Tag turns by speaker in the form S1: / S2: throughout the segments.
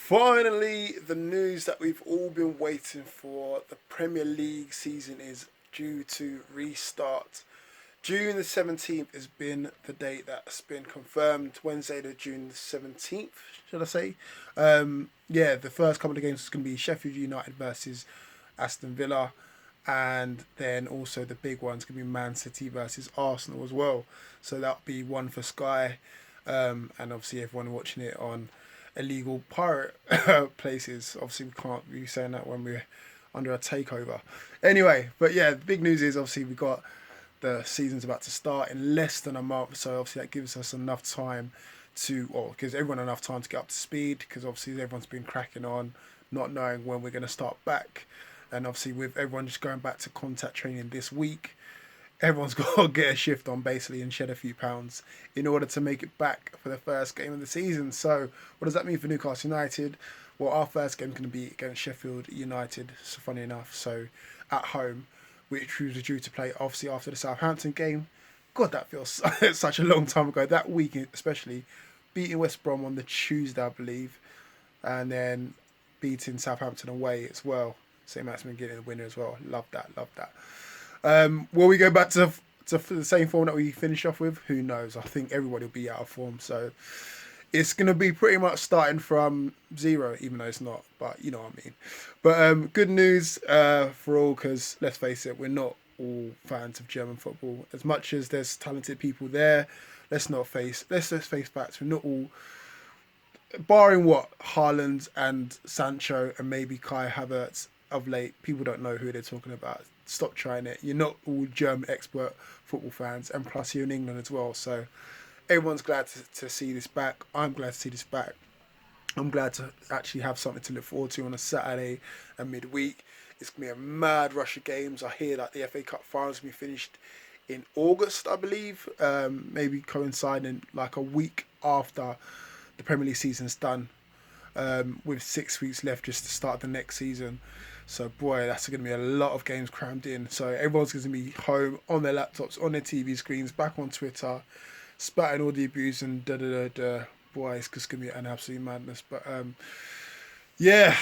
S1: Finally, the news that we've all been waiting for. The Premier League season is due to restart. June the 17th has been the date that's been confirmed. Wednesday, the June the 17th, should I say? Yeah, the first couple of games is going to be Sheffield United versus Aston Villa. And then also the big one's going to be Man City versus Arsenal as well. So that'll be one for Sky. And obviously everyone watching it on illegal pirate places. Obviously we can't be saying that when we're under a takeover. Anyway, but yeah, the big news is obviously we got the season's about to start in less than a month, so obviously that gives us enough time or gives everyone enough time to get up to speed, because obviously everyone's been cracking on, not knowing when we're going to start back, and obviously with everyone just going back to contact training this week, everyone's got to get a shift on basically and shed a few pounds in order to make it back for the first game of the season. So what does that mean for Newcastle United? Well, our first game is going to be against Sheffield United, so funny enough, so at home, which we were due to play obviously after the Southampton game. God, that feels such a long time ago. That week especially, beating West Brom on the Tuesday, I believe, and then beating Southampton away as well. Saint-Maximin getting the winner as well. Love that, love that. Will we go back to the same form that we finished off with? Who knows? I think everybody will be out of form, so it's going to be pretty much starting from zero, even though it's not, but you know what I mean. But good news for all, because let's face it, we're not all fans of German football. As much as there's talented people there, let's face facts. We're not all, barring what, Haaland and Sancho and maybe Kai Havertz of late, people don't know who they're talking about. Stop trying it. You're not all German expert football fans, and plus you're in England as well, so everyone's glad to see this back. I'm glad to see this back. I'm glad to actually have something to look forward to on a Saturday and midweek. It's going to be a mad rush of games. I hear that the FA Cup finals will be finished in August, I believe. Maybe coinciding like a week after the Premier League season's done, with 6 weeks left just to start the next season. So boy, that's going to be a lot of games crammed in. So everyone's going to be home on their laptops, on their TV screens, back on Twitter, spouting all the abuse and da. Boy, it's just going to be an absolute madness. But yeah,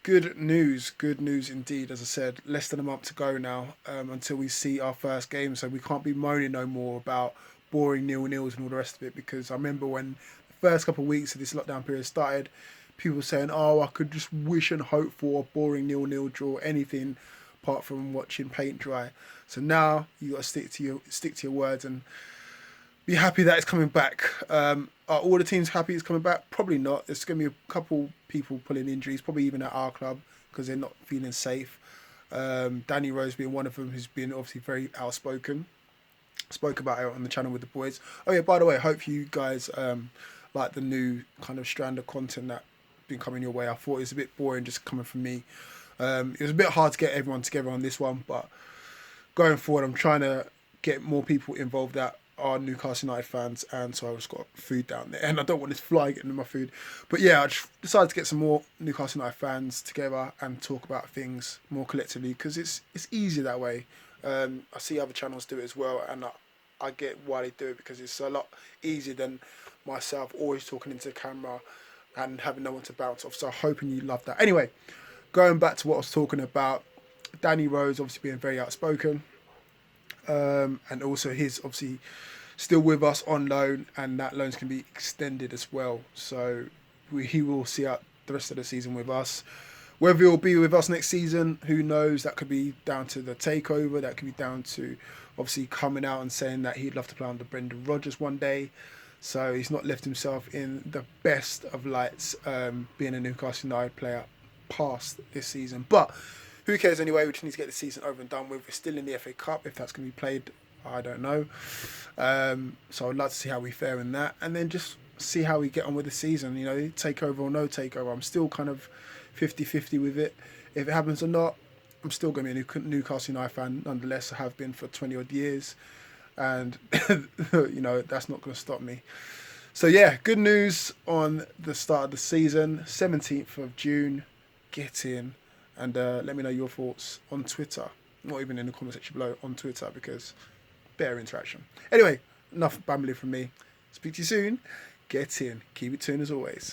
S1: good news indeed. As I said, less than a month to go now until we see our first game. So we can't be moaning no more about boring 0-0s and all the rest of it, because I remember when the first couple of weeks of this lockdown period started, people saying, "Oh, I could just wish and hope for a boring 0-0 draw, anything apart from watching paint dry." So now you got to stick to your words and be happy that it's coming back. Are all the teams happy it's coming back? Probably not. There's going to be a couple people pulling injuries, probably even at our club, because they're not feeling safe. Danny Rose being one of them, who's been obviously very outspoken. Spoke about it on the channel with the boys. Oh yeah, by the way, I hope you guys like the new kind of strand of content that been coming your way. I thought it was a bit boring just coming from me. It was a bit hard to get everyone together on this one, but going forward, I'm trying to get more people involved that are Newcastle United fans, and so I just got food down there, and I don't want this fly getting in my food. But yeah, I just decided to get some more Newcastle United fans together and talk about things more collectively, because it's easier that way. I see other channels do it as well, and I get why they do it, because it's a lot easier than myself always talking into the camera and having no one to bounce off. So I'm hoping you love that. Anyway, going back to what I was talking about, Danny Rose obviously being very outspoken, and also he's obviously still with us on loan, and that loan's can be extended as well. So he will see out the rest of the season with us. Whether he'll be with us next season, who knows? That could be down to the takeover. That could be down to obviously coming out and saying that he'd love to play under Brendan Rodgers one day. So he's not left himself in the best of lights, being a Newcastle United player past this season. But who cares anyway? We just need to get the season over and done with. We're still in the FA Cup. If that's going to be played, I don't know. So I'd like to see how we fare in that, and then just see how we get on with the season. You know, takeover or no takeover. I'm still kind of 50-50 with it. If it happens or not, I'm still going to be a Newcastle United fan nonetheless. I have been for 20 odd years, and you know, that's not going to stop me. So yeah, good news on the start of the season. 17th of June, get in and let me know your thoughts on Twitter. Not even in the comment section below, on Twitter, because better interaction. Anyway, enough babbling from me. Speak to you soon. Get in. Keep it tuned as always.